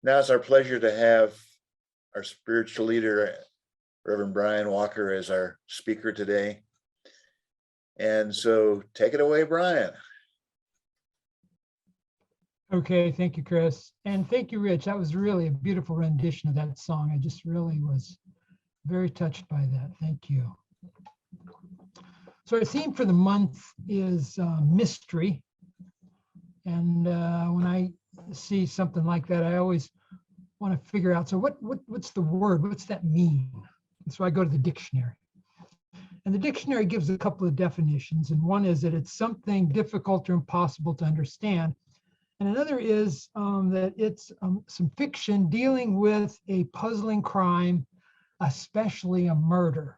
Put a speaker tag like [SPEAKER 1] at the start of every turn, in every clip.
[SPEAKER 1] Now it's our pleasure to have our spiritual leader, Reverend Brian Walker, as our speaker today. And so take it away, Brian.
[SPEAKER 2] Okay, thank you, Chris. And thank you, Rich. That was really a beautiful rendition of that song. I just really was very touched by that. Thank you. So our theme for the month is mystery. And when I see something like that, I always want to figure out, so what's the word? What's that mean? And so I go to the dictionary. And the dictionary gives a couple of definitions. And one is that it's something difficult or impossible to understand. And another is that it's some fiction dealing with a puzzling crime, especially a murder.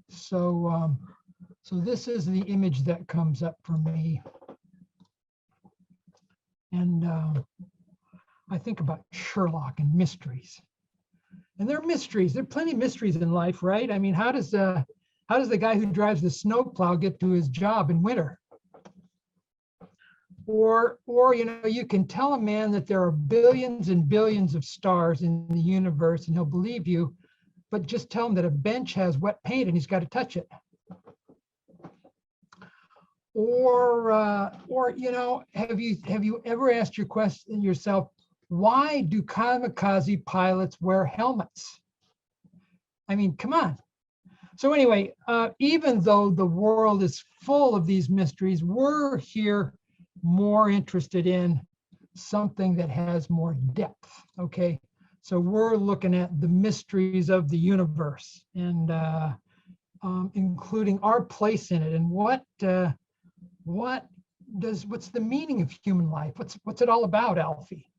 [SPEAKER 2] So, so this is the image that comes up for me. And I think about Sherlock and mysteries. And there are mysteries. There are plenty of mysteries in life, right? I mean, how does the guy who drives the snowplow get to his job in winter? Or you know, you can tell a man that there are billions and billions of stars in the universe, and he'll believe you, but just tell him that a bench has wet paint and he's got to touch it. Or you know, have you ever asked yourself, why do kamikaze pilots wear helmets? I mean, come on. So anyway, even though the world is full of these mysteries, we're here more interested in something that has more depth, okay? So we're looking at the mysteries of the universe and including our place in it and what's the meaning of human life? What's it all about, Alfie?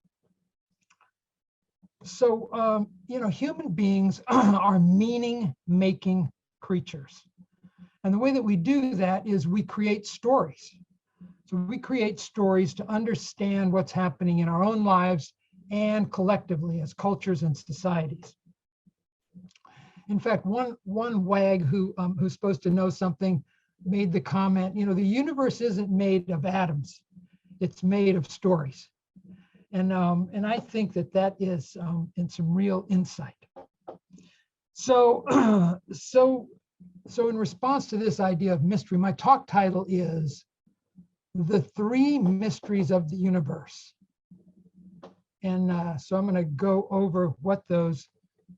[SPEAKER 2] So, you know, human beings are meaning-making creatures. And the way that we do that is we create stories. So we create stories to understand what's happening in our own lives and collectively as cultures and societies. In fact, one wag who's supposed to know something made the comment, you know, the universe isn't made of atoms, it's made of stories. And I think that is in some real insight. So in response to this idea of mystery, my talk title is The Three Mysteries of the Universe. And so I'm going to go over what those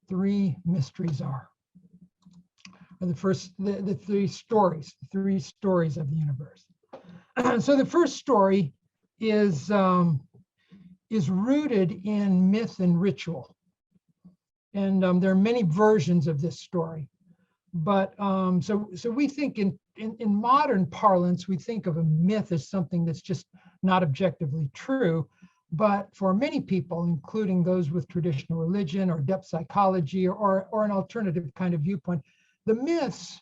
[SPEAKER 2] three mysteries are. Or the three stories of the universe. So the first story is rooted in myth and ritual. And there are many versions of this story. But so we think in modern parlance, we think of a myth as something that's just not objectively true. But for many people, including those with traditional religion or depth psychology or an alternative kind of viewpoint, the myths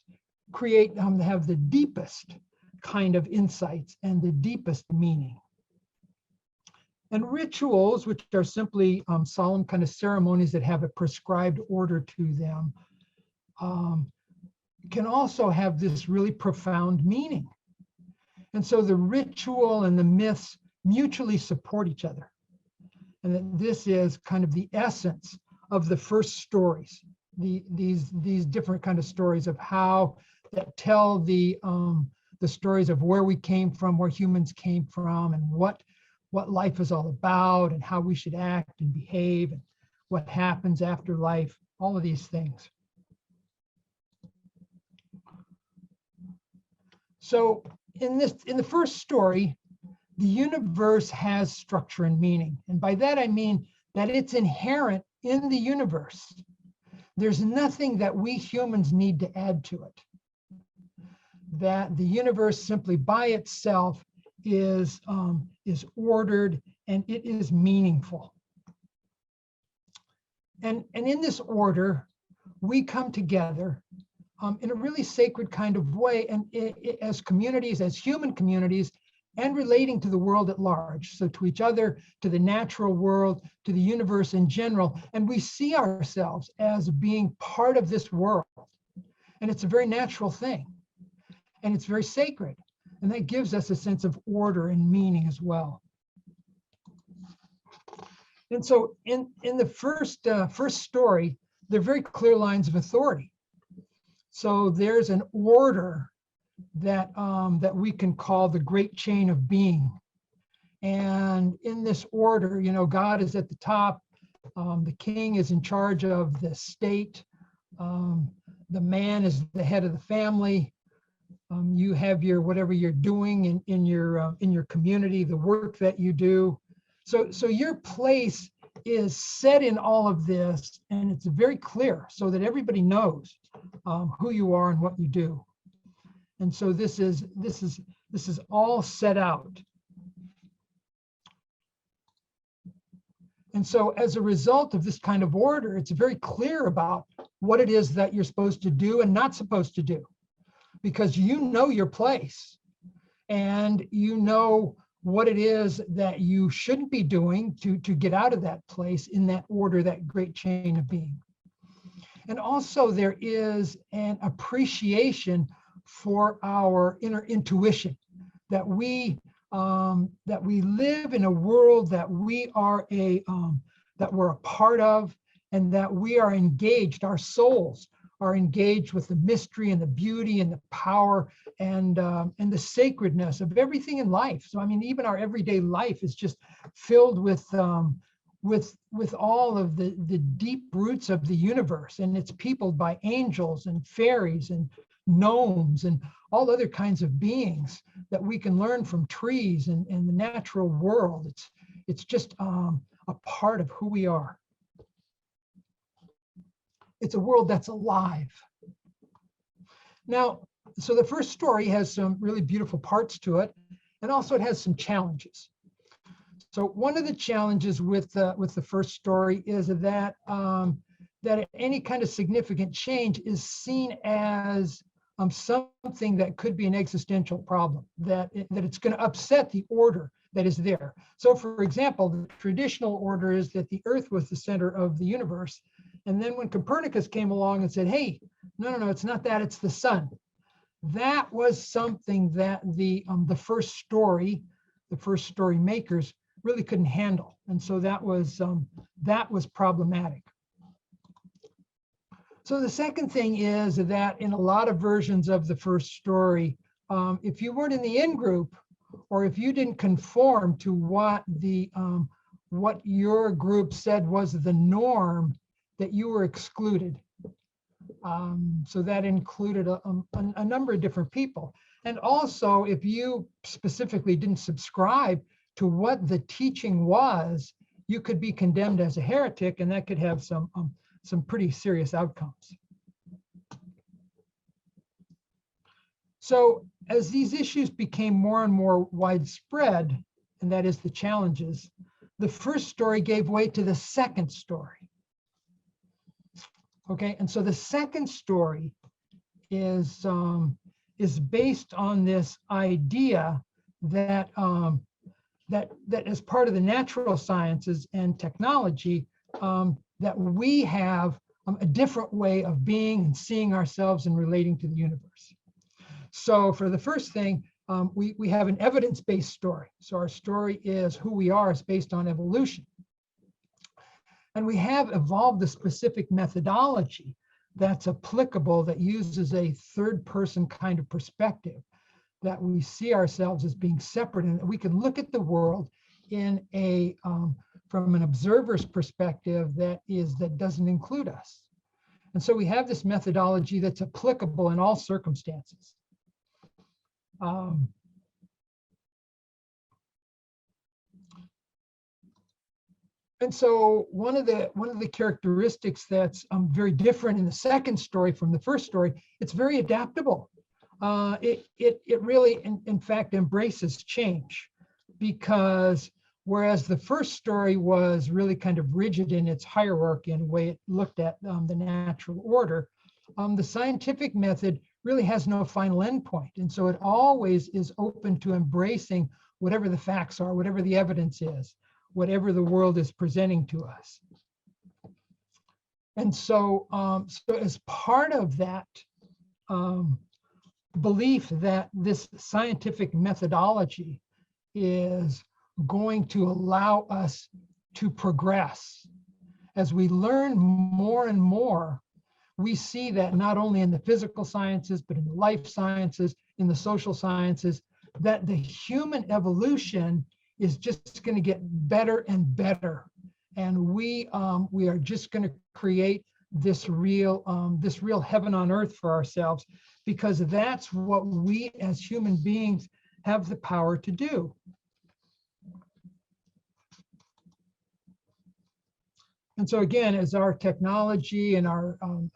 [SPEAKER 2] have the deepest kind of insights and the deepest meaning. And rituals, which are simply solemn kind of ceremonies that have a prescribed order to them, can also have this really profound meaning. And so the ritual and the myths mutually support each other. And that this is kind of the essence of the first stories, these different kind of stories of how that tell the stories of where we came from, where humans came from, and what life is all about, and how we should act and behave, and what happens after life, all of these things. So in the first story, the universe has structure and meaning. And by that, I mean that it's inherent in the universe. There's nothing that we humans need to add to it. That the universe simply by itself is ordered and it is meaningful. And in this order, we come together in a really sacred kind of way, and as communities, as human communities, and relating to the world at large. So to each other, to the natural world, to the universe in general. And we see ourselves as being part of this world. And it's a very natural thing. And it's very sacred. And that gives us a sense of order and meaning as well. And so in the first story, there are very clear lines of authority. So there's an order that that we can call the great chain of being. And in this order, you know, God is at the top. The king is in charge of the state. The man is the head of the family. You have your whatever you're doing in your community, the work that you do. So your place is set in all of this, and it's very clear so that everybody knows who you are and what you do. And so this is all set out. And so as a result of this kind of order, it's very clear about what it is that you're supposed to do and not supposed to do, because you know your place and you know what it is that you shouldn't be doing to get out of that place in that order, that great chain of being. And also there is an appreciation for our inner intuition, that we live in a world that we are that we're a part of, and that we are engaged, our souls are engaged with the mystery and the beauty and the power and the sacredness of everything in life. So I mean, even our everyday life is just filled with all of the deep roots of the universe, and it's peopled by angels and fairies and gnomes and all other kinds of beings that we can learn from trees and the natural world. It's just a part of who we are. It's a world that's alive. Now, so the first story has some really beautiful parts to it, and also it has some challenges. So one of the challenges with the first story is that that any kind of significant change is seen as something that could be an existential problem, that it's going to upset the order that is there. So for example, the traditional order is that the earth was the center of the universe. And then when Copernicus came along and said, hey, no, it's not that, it's the sun. That was something that the first story makers really couldn't handle. And so that was problematic. So the second thing is that in a lot of versions of the first story, if you weren't in the in-group, or if you didn't conform to what your group said was the norm, that you were excluded. So that included a number of different people. And also, if you specifically didn't subscribe to what the teaching was, you could be condemned as a heretic, and that could have some pretty serious outcomes. So as these issues became more and more widespread, and that is the challenges, the first story gave way to the second story. Okay, and so the second story is based on this idea that that as part of the natural sciences and technology, that we have a different way of being and seeing ourselves and relating to the universe. So for the first thing, we have an evidence-based story. So our story is who we are is based on evolution. And we have evolved a specific methodology that's applicable, that uses a third-person kind of perspective, that we see ourselves as being separate, and that we can look at the world in a from an observer's perspective that doesn't include us. And so we have this methodology that's applicable in all circumstances. And so one of the characteristics that's very different in the second story from the first story, it's very adaptable. It really, in fact, embraces change, because whereas the first story was really kind of rigid in its hierarchy and the way it looked at the natural order, the scientific method really has no final endpoint. And so it always is open to embracing whatever the facts are, whatever the evidence is, whatever the world is presenting to us. And so, so as part of that belief that this scientific methodology is going to allow us to progress. As we learn more and more, we see that not only in the physical sciences, but in the life sciences, in the social sciences, that the human evolution is just going to get better and better. And we are just going to create this real heaven on earth for ourselves, because that's what we as human beings have the power to do. And so again, as our technology and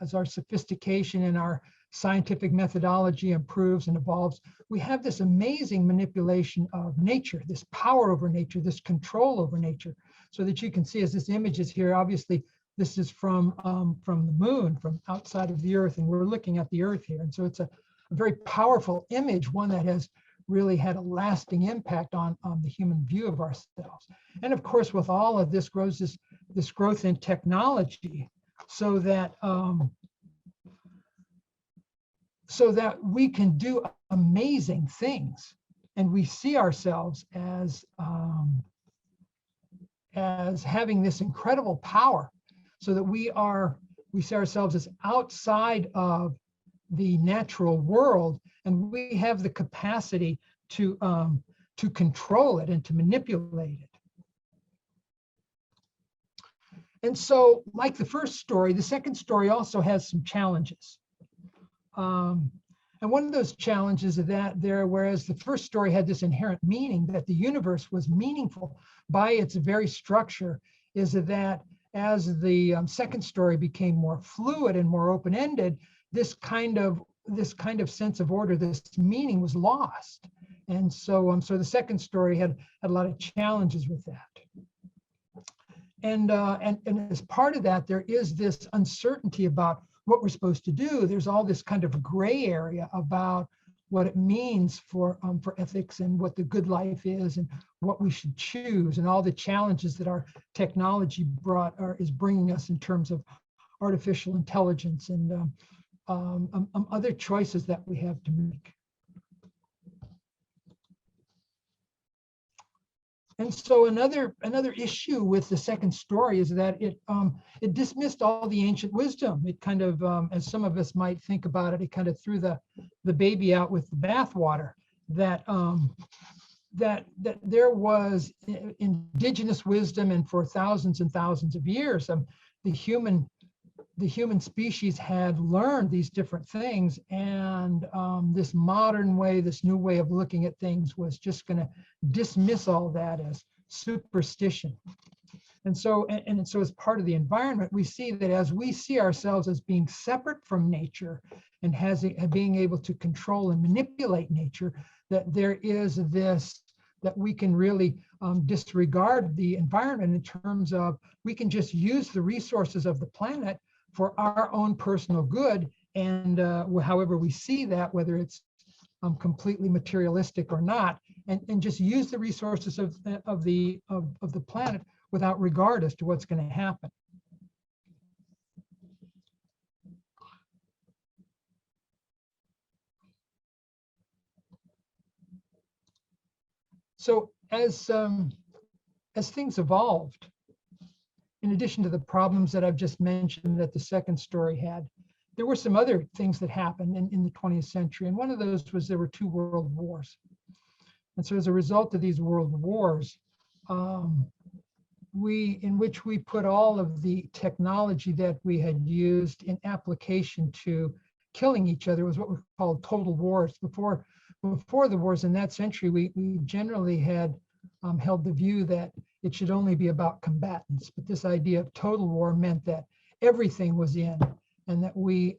[SPEAKER 2] as our sophistication and our scientific methodology improves and evolves, we have this amazing manipulation of nature, this power over nature, this control over nature. So that you can see, as this image is here, obviously this is from the moon, from outside of the earth, and we're looking at the earth here. And so it's a very powerful image, one that has really had a lasting impact on the human view of ourselves. And of course, with all of this grows this growth in technology, so that we can do amazing things, and we see ourselves as having this incredible power, so that we see ourselves as outside of the natural world, and we have the capacity to control it and to manipulate it. And so, like the first story, the second story also has some challenges. And one of those challenges is that whereas the first story had this inherent meaning, that the universe was meaningful by its very structure, is that as the second story became more fluid and more open-ended, this kind of sense of order, this meaning, was lost. And so the second story had a lot of challenges with that. And as part of that, there is this uncertainty about what we're supposed to do. There's all this kind of gray area about what it means for ethics, and what the good life is, and what we should choose, and all the challenges that our technology is bringing us in terms of artificial intelligence and other choices that we have to make. And so another issue with the second story is that it dismissed all the ancient wisdom. It kind of, as some of us might think about it, it kind of threw the baby out with the bathwater. That there was indigenous wisdom, and for thousands and thousands of years, the human species had learned these different things, and this modern way, this new way of looking at things, was just going to dismiss all that as superstition. And so as part of the environment, we see that as we see ourselves as being separate from nature and being able to control and manipulate nature, that there is this, that we can really disregard the environment in terms of, we can just use the resources of the planet for our own personal good. And however we see that, whether it's completely materialistic or not, and just use the resources of the planet without regard as to what's going to happen. So as things evolved, in addition to the problems that I've just mentioned that the second story had, there were some other things that happened in the 20th century. And one of those was there were 2 world wars. And so as a result of these world wars, in which we put all of the technology that we had used in application to killing each other, was what we called total wars. Before the wars in that century, we generally had held the view that it should only be about combatants. But this idea of total war meant that everything was in, and that we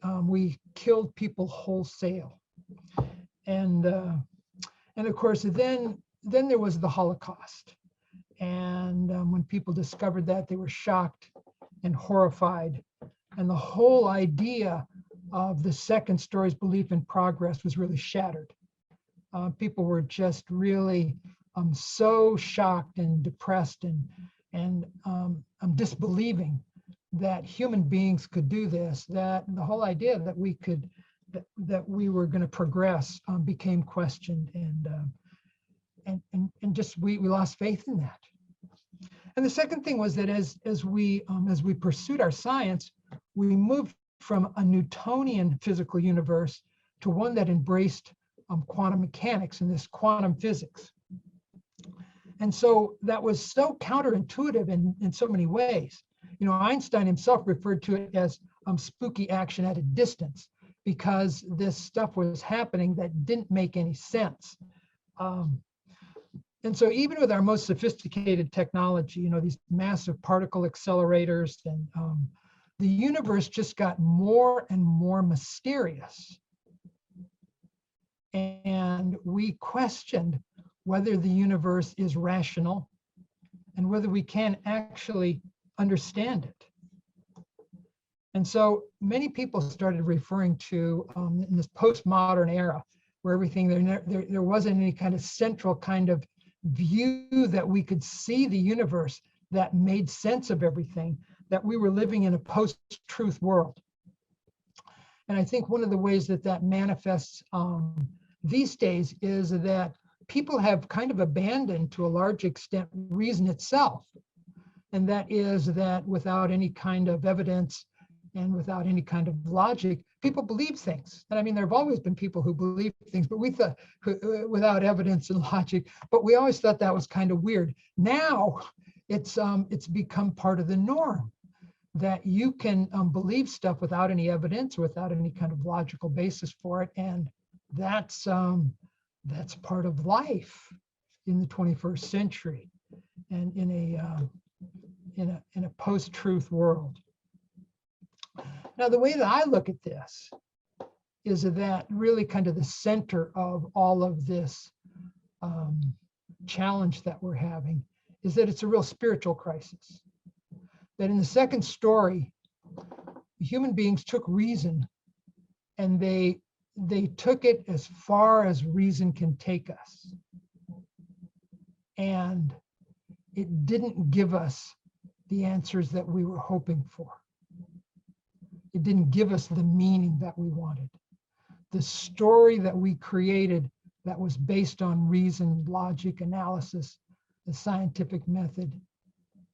[SPEAKER 2] killed people wholesale. And of course, then there was the Holocaust. And when people discovered that, they were shocked and horrified. And the whole idea of the second story's belief in progress was really shattered. People were just really so shocked and depressed and disbelieving that human beings could do this, that the whole idea that we were going to progress became questioned, and just we lost faith in that. And the second thing was that as we pursued our science, we moved from a Newtonian physical universe to one that embraced quantum mechanics and this quantum physics. And so that was so counterintuitive in so many ways. You know, Einstein himself referred to it as spooky action at a distance, because this stuff was happening that didn't make any sense. And so even with our most sophisticated technology, you know, these massive particle accelerators, and the universe just got more and more mysterious. And we questioned whether the universe is rational and whether we can actually understand it. And so many people started referring to in this postmodern era, where everything there wasn't any kind of central kind of view that we could see the universe that made sense of everything, that we were living in a post-truth world. And I think one of the ways that that manifests these days is that people have kind of abandoned, to a large extent, reason itself. And that is that without any kind of evidence and without any kind of logic, people believe things. And I mean, there have always been people who believe things, but we thought without evidence and logic, but we always thought that was kind of weird. Now it's become part of the norm, that you can believe stuff without any evidence, without any kind of logical basis for it. And that's part of life in the 21st century and in a post-truth world. Now, the way that I look at this is that really kind of the center of all of this challenge that we're having is that it's a real spiritual crisis. That in the second story, human beings took reason and they took it as far as reason can take us. And it didn't give us the answers that we were hoping for. It didn't give us the meaning that we wanted. The story that we created that was based on reason, logic, analysis, the scientific method,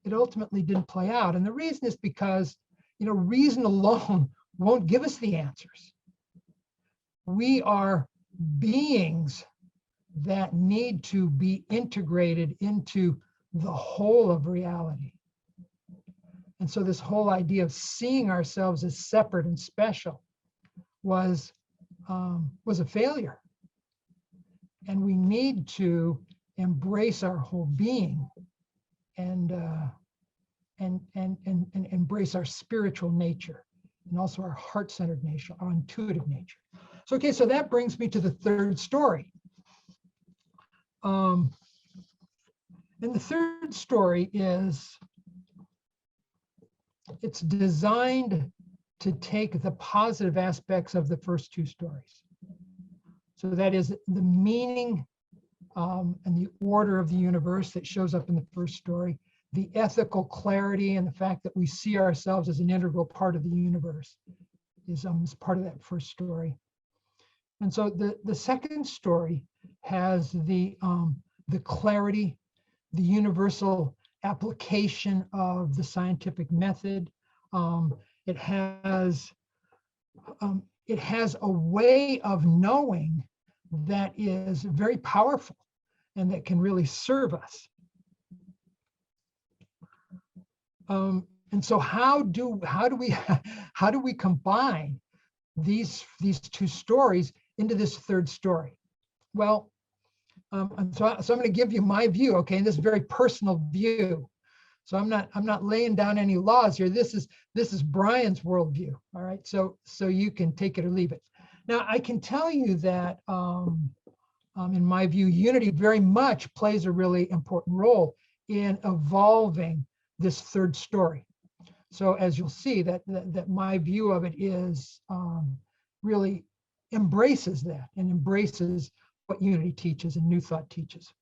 [SPEAKER 2] it ultimately didn't play out. And the reason is because, you know, reason alone won't give us the answers. We are beings that need to be integrated into the whole of reality. And so this whole idea of seeing ourselves as separate and special was a failure. And we need to embrace our whole being and embrace our spiritual nature and also our heart-centered nature, our intuitive nature. So, okay, so that brings me to the third story. And the third story it's designed to take the positive aspects of the first two stories. So that is the meaning and the order of the universe that shows up in the first story, the ethical clarity and the fact that we see ourselves as an integral part of the universe is part of that first story. And so the second story has the clarity, the universal application of the scientific method. It has a way of knowing that is very powerful and that can really serve us. And so how do we combine these two stories into this third story? Well, so I'm going to give you my view, okay, and this is a very personal view. So I'm not laying down any laws here. This is Brian's worldview. All right, so you can take it or leave it. Now I can tell you that in my view, unity very much plays a really important role in evolving this third story. So as you'll see, that my view of it is really embraces that and embraces what unity teaches and New Thought teaches.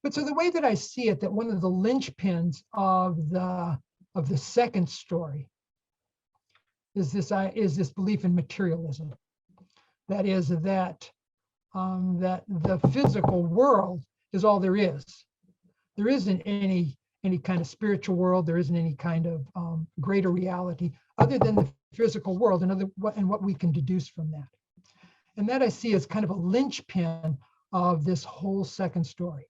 [SPEAKER 2] But so the way that I see it, that one of the linchpins of the second story is this belief in materialism. That is that the physical world is all there is. There isn't any any kind of spiritual world. There isn't any kind of greater reality other than the physical world and what we can deduce from that. And that I see as kind of a linchpin of this whole second story.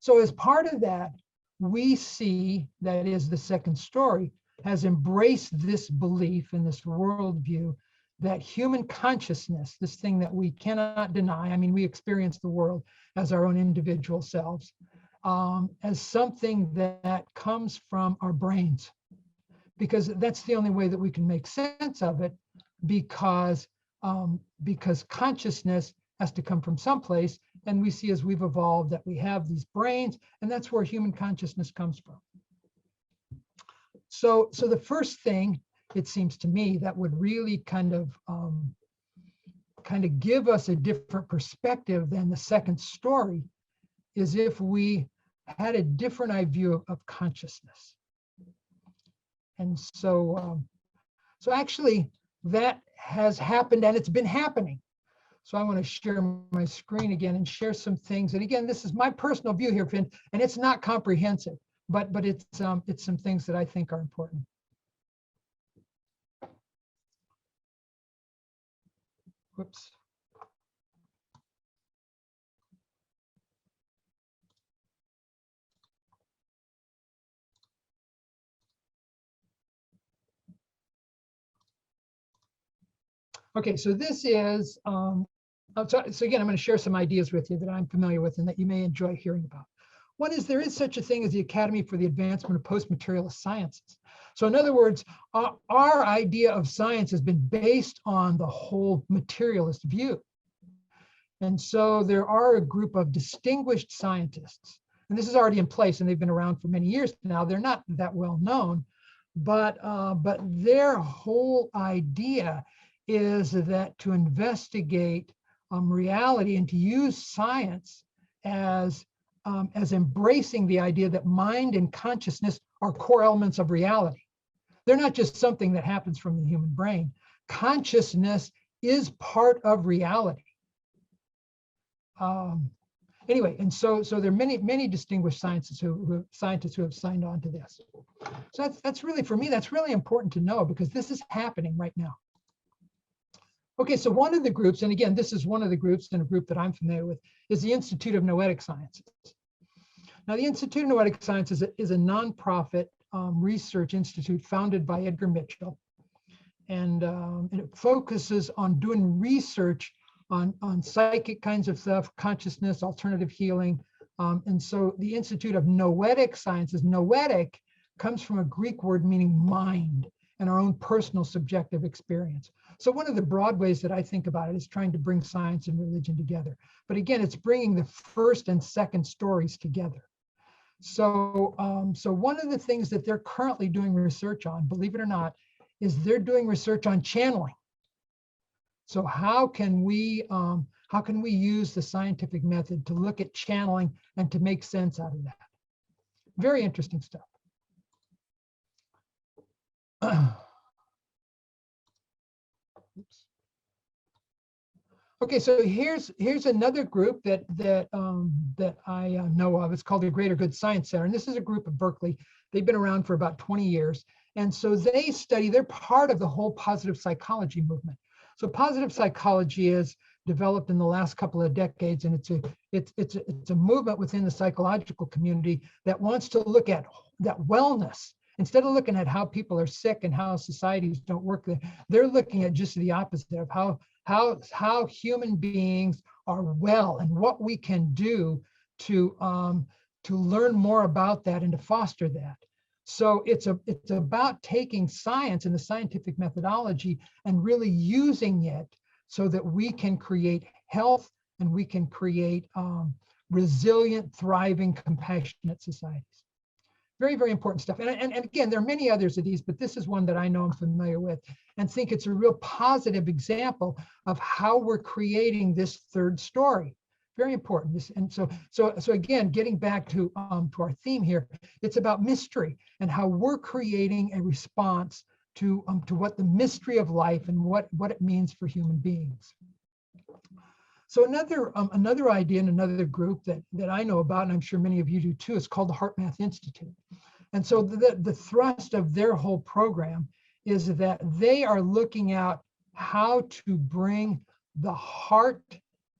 [SPEAKER 2] So as part of that, we see that is the second story has embraced this belief and this worldview that human consciousness, this thing that we cannot deny, I mean, we experience the world as our own individual selves, as something that comes from our brains, because that's the only way that we can make sense of it, because consciousness has to come from someplace, and we see as we've evolved that we have these brains, and that's where human consciousness comes from. So the first thing, it seems to me, that would really kind of give us a different perspective than the second story is if we had a different idea of consciousness. And so actually that has happened, and it's been happening. So I want to share my screen again and share some things. And again, this is my personal view here, Finn, and it's not comprehensive, but it's some things that I think are important. Whoops. Okay, so this is, so again, I'm going to share some ideas with you that I'm familiar with and that you may enjoy hearing about. One is there is such a thing as the Academy for the Advancement of Post-Materialist Sciences. So in other words, our idea of science has been based on the whole materialist view. And so there are a group of distinguished scientists, and this is already in place and they've been around for many years now. They're not that well known, but their whole idea is that to investigate reality and to use science as embracing the idea that mind and consciousness are core elements of reality. They're not just something that happens from the human brain. Consciousness is part of reality. Anyway, and so there are many distinguished scientists who have signed on to this. So that's really, for me, that's really important to know, because this is happening right now. Okay, so one of the groups, and again, this is one of the groups and a group that I'm familiar with, is the Institute of Noetic Sciences. Now, the Institute of Noetic Sciences is a nonprofit research institute founded by Edgar Mitchell, and it focuses on doing research on psychic kinds of stuff, consciousness, alternative healing. And so the Institute of Noetic Sciences, noetic comes from a Greek word meaning mind and our own personal subjective experience. So one of the broad ways that I think about it is trying to bring science and religion together. But again, it's bringing the first and second stories together. So, so one of the things that they're currently doing research on, believe it or not, is they're doing research on channeling. So how can we use the scientific method to look at channeling and to make sense out of that? Very interesting stuff. Okay, so here's another group that I know of. It's called the Greater Good Science Center, and this is a group of Berkeley. They've been around for about 20 years, and so they're part of the whole positive psychology movement. So positive psychology is developed in the last couple of decades, and it's a movement within the psychological community that wants to look at that wellness. Instead of looking at how people are sick and how societies don't work, they're looking at just the opposite of how human beings are well and what we can do to learn more about that and to foster that. So it's about taking science and the scientific methodology and really using it so that we can create health and we can create resilient, thriving, compassionate societies. Very, very important stuff. And again, there are many others of these, but this is one that I know I'm familiar with and think it's a real positive example of how we're creating this third story. Very important. And so again, getting back to our theme here, it's about mystery and how we're creating a response to what the mystery of life and what it means for human beings. So another idea in another group that I know about, and I'm sure many of you do too, is called the Heart Math Institute. And so the thrust of their whole program is that they are looking at how to bring the heart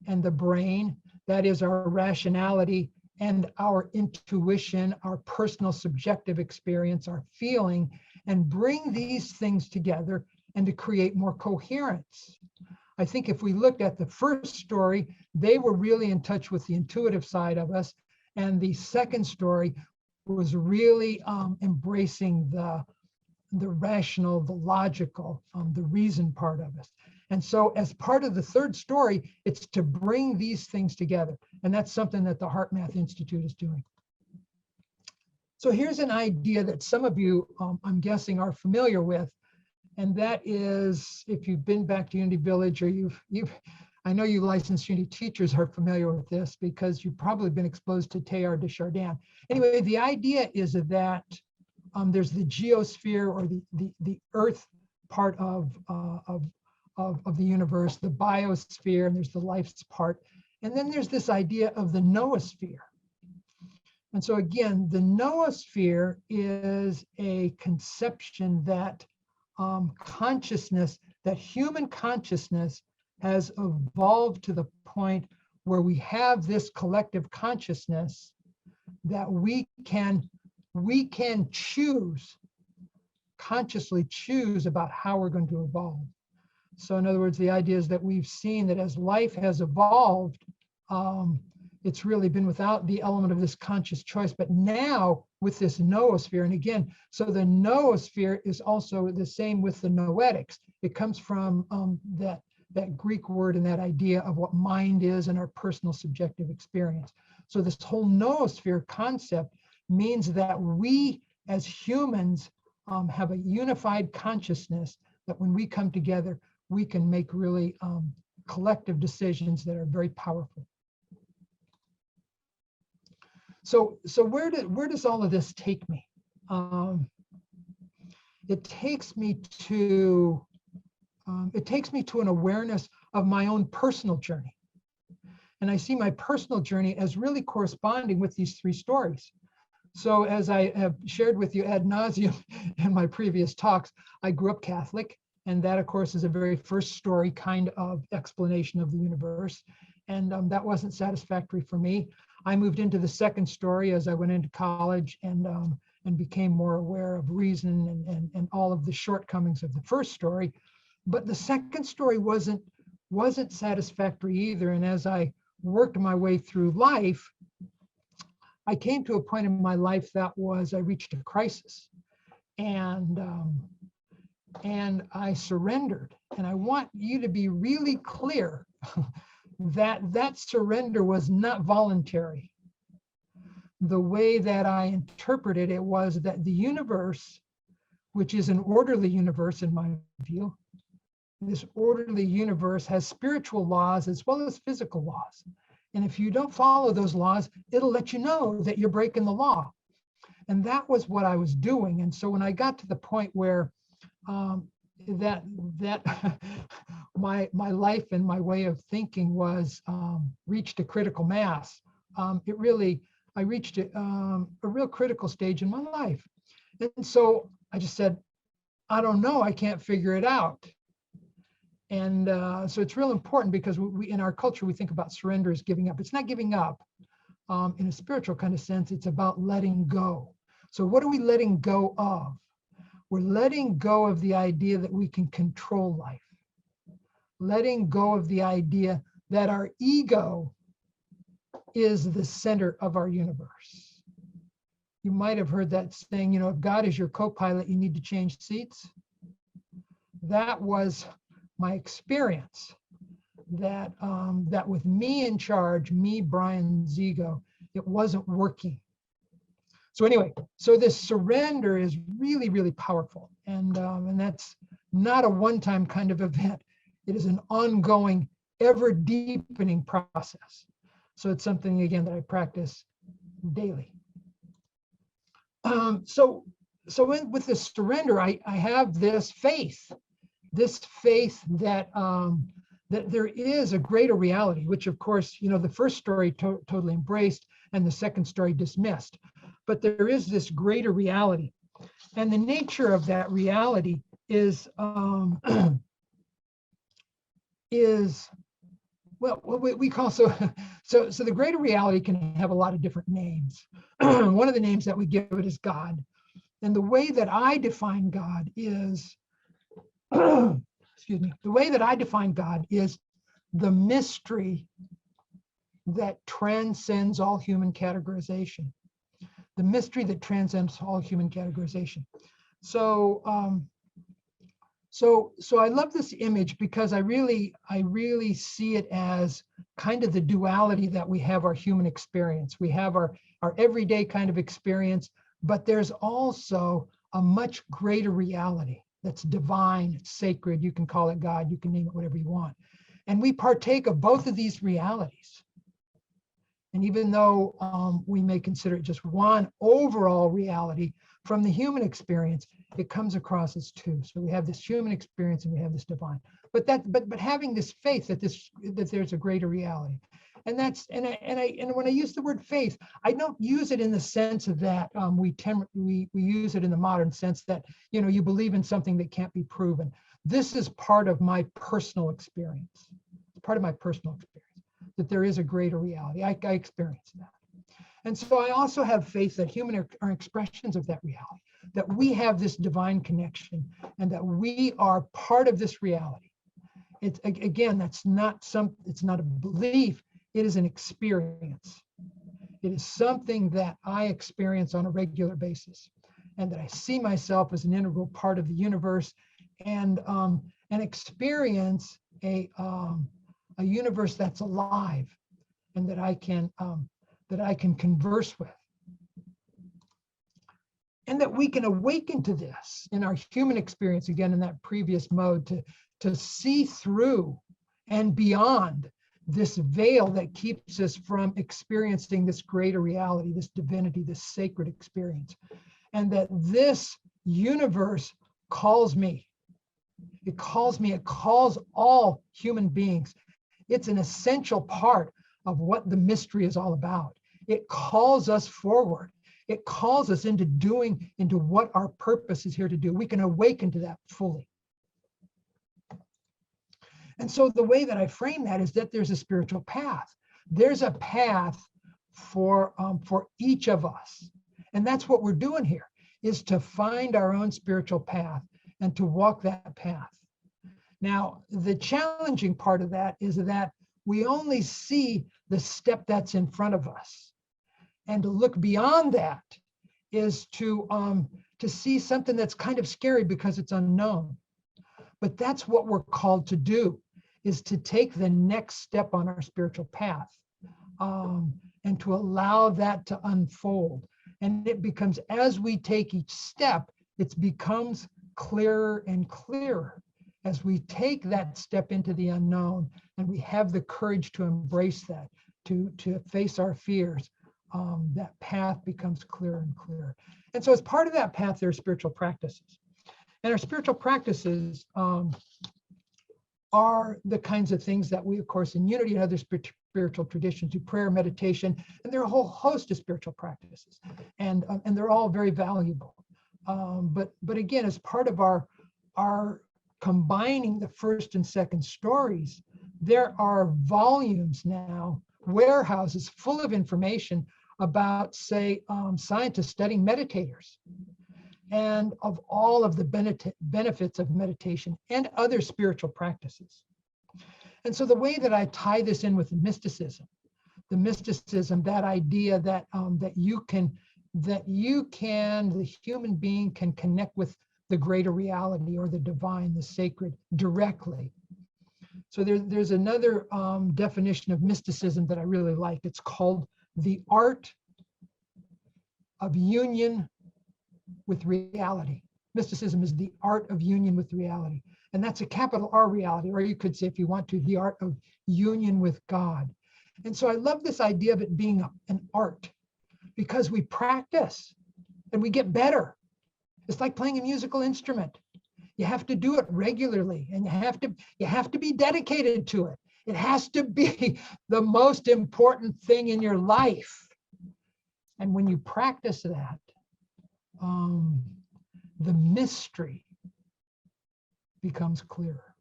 [SPEAKER 2] and the brain, that is our rationality and our intuition, our personal subjective experience, our feeling, and bring these things together and to create more coherence. I think if we looked at the first story, they were really in touch with the intuitive side of us. And the second story was really embracing the rational, the logical, the reason part of us. And so as part of the third story, it's to bring these things together. And that's something that the Heart Math Institute is doing. So here's an idea that some of you, I'm guessing, are familiar with. And that is, if you've been back to Unity Village, or I know you licensed Unity teachers are familiar with this because you've probably been exposed to Teilhard de Chardin. Anyway, the idea is that there's the geosphere, or the earth part of the universe, the biosphere, and there's the life's part. And then there's this idea of the noosphere. And so again, the noosphere is a conception that consciousness, that human consciousness has evolved to the point where we have this collective consciousness that we can choose, consciously choose about how we're going to evolve. So in other words, the idea is that we've seen that as life has evolved, it's really been without the element of this conscious choice, but now with this noosphere, and again, so the noosphere is also the same with the Noetics. It comes from that Greek word and that idea of what mind is and our personal subjective experience. So this whole noosphere concept means that we as humans have a unified consciousness that when we come together, we can make really collective decisions that are very powerful. So where does all of this take me? It takes me to an awareness of my own personal journey. And I see my personal journey as really corresponding with these three stories. So as I have shared with you ad nauseum in my previous talks, I grew up Catholic, and that of course is a very first story kind of explanation of the universe. And that wasn't satisfactory for me. I moved into the second story as I went into college and became more aware of reason and all of the shortcomings of the first story. But the second story wasn't satisfactory either. And as I worked my way through life, I came to a point in my life that I reached a crisis, and I surrendered. And I want you to be really clear that surrender was not voluntary. The way that I interpreted it was that the universe, which is an orderly universe in my view, this orderly universe has spiritual laws as well as physical laws. And if you don't follow those laws, it'll let you know that you're breaking the law. And that was what I was doing. And so when I got to the point where that my life and my way of thinking was reached a critical mass, I reached a real critical stage in my life. And so I just said, I don't know, I can't figure it out. And so it's real important because we in our culture, we think about surrender as giving up. It's not giving up in a spiritual kind of sense. It's about letting go. So what are we letting go of? We're letting go of the idea that we can control life. Letting go of the idea that our ego is the center of our universe. You might have heard that saying, if God is your co-pilot, you need to change seats. That was my experience, that with me in charge, me, Brian's ego, it wasn't working. So anyway, so this surrender is really, really powerful. And that's not a one-time kind of event. It is an ongoing, ever deepening process. So it's something, again, that I practice daily. With this surrender, I have this faith that that there is a greater reality, which of course, the first story totally embraced and the second story dismissed. But there is this greater reality. And the nature of that reality is, well, we call, so the greater reality can have a lot of different names. One of the names that we give it is God. And the way that I define God is, excuse me, the way that I define God is the mystery that transcends all human categorization. The mystery that transcends all human categorization. So I love this image because I really see it as kind of the duality that we have our human experience. We have our everyday kind of experience, but there's also a much greater reality that's divine, sacred. You can call it God, you can name it whatever you want. And we partake of both of these realities. And even though we may consider it just one overall reality, from the human experience, it comes across as two. So we have this human experience and we have this divine. But having this faith that there's a greater reality. And that's and when I use the word faith, I don't use it in the sense of that we use it in the modern sense that you believe in something that can't be proven. This is part of my personal experience. It's part of my personal experience that there is a greater reality. I experience that. And so I also have faith that human are expressions of that reality, that we have this divine connection and that we are part of this reality. It's again, it's not a belief, it is an experience. It is something that I experience on a regular basis and that I see myself as an integral part of the universe and experience a universe that's alive and that I can converse with. And that we can awaken to this in our human experience, again, in that previous mode, to see through and beyond this veil that keeps us from experiencing this greater reality, this divinity, this sacred experience. And that this universe calls me. It calls all human beings. It's an essential part of what the mystery is all about. It calls us forward. It calls us into what our purpose is here to do. We can awaken to that fully. And so the way that I frame that is that there's a spiritual path. There's a path for each of us. And that's what we're doing here, is to find our own spiritual path and to walk that path. Now, the challenging part of that is that we only see the step that's in front of us. And to look beyond that is to see something that's kind of scary because it's unknown. But that's what we're called to do, is to take the next step on our spiritual path and to allow that to unfold. And it becomes, as we take each step, it becomes clearer and clearer. As we take that step into the unknown and we have the courage to embrace that, to face our fears, that path becomes clearer and clearer. And so as part of that path, there are spiritual practices. And our spiritual practices are the kinds of things that we, of course, in Unity and other spiritual traditions do: prayer, meditation, and there are a whole host of spiritual practices. And they're all very valuable. But again, as part of our combining the first and second stories, there are volumes now, warehouses full of information about, say, scientists studying meditators and of all of the benefits of meditation and other spiritual practices. And so the way that I tie this in with the mysticism, that idea that the human being can connect with the greater reality or the divine, the sacred, directly. So there's another definition of mysticism that I really like. It's called the art of union with reality. Mysticism is the art of union with reality. And that's a capital R reality, or you could say, if you want to, the art of union with God. And so I love this idea of it being an art, because we practice and we get better. It's like playing a musical instrument. You have to do it regularly, and you have to be dedicated to it. It has to be the most important thing in your life. And when you practice that, the mystery becomes clearer.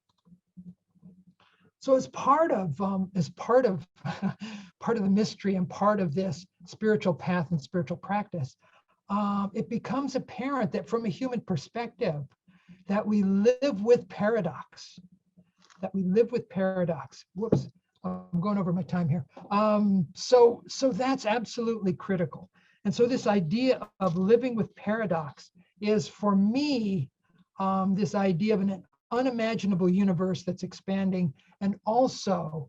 [SPEAKER 2] So as part of part of the mystery and part of this spiritual path and spiritual practice, it becomes apparent that from a human perspective, that we live with paradox. Whoops, I'm going over my time here. So that's absolutely critical. And so this idea of living with paradox is, for me, this idea of an unimaginable universe that's expanding, and also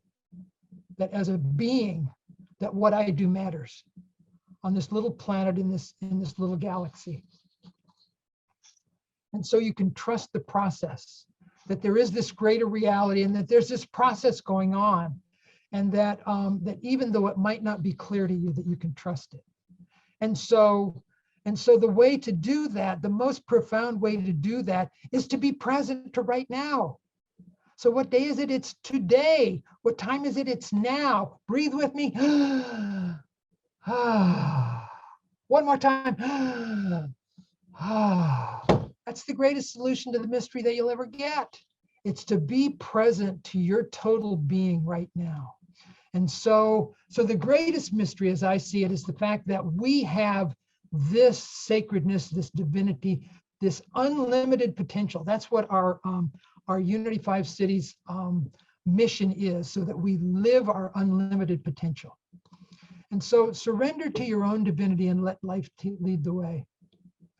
[SPEAKER 2] that as a being, that what I do matters on this little planet, in this little galaxy. And so you can trust the process, that there is this greater reality, and that there's this process going on, and that that even though it might not be clear to you, that you can trust it. And so the way to do that, the most profound way to do that, is to be present to right now. So what day is it? It's today. What time is it? It's now. Breathe with me. One more time. That's the greatest solution to the mystery that you'll ever get. It's to be present to your total being right now. And so the greatest mystery, as I see it, is the fact that we have this sacredness, this divinity, this unlimited potential. That's what our Unity 5 Cities mission is, so that we live our unlimited potential. And so surrender to your own divinity and let life lead the way.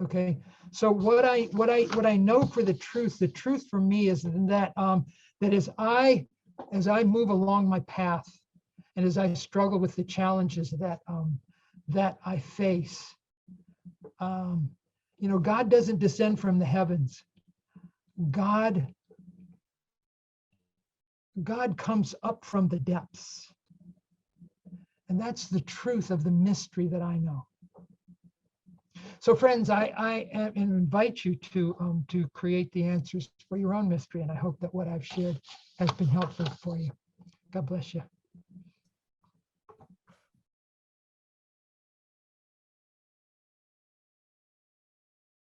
[SPEAKER 2] Okay. So what I know for the truth for me is that that as I move along my path, and as I struggle with the challenges that I face, God doesn't descend from the heavens. God comes up from the depths. And that's the truth of the mystery that I know. So friends, I invite you to create the answers for your own mystery. And I hope that what I've shared has been helpful for you. God bless you.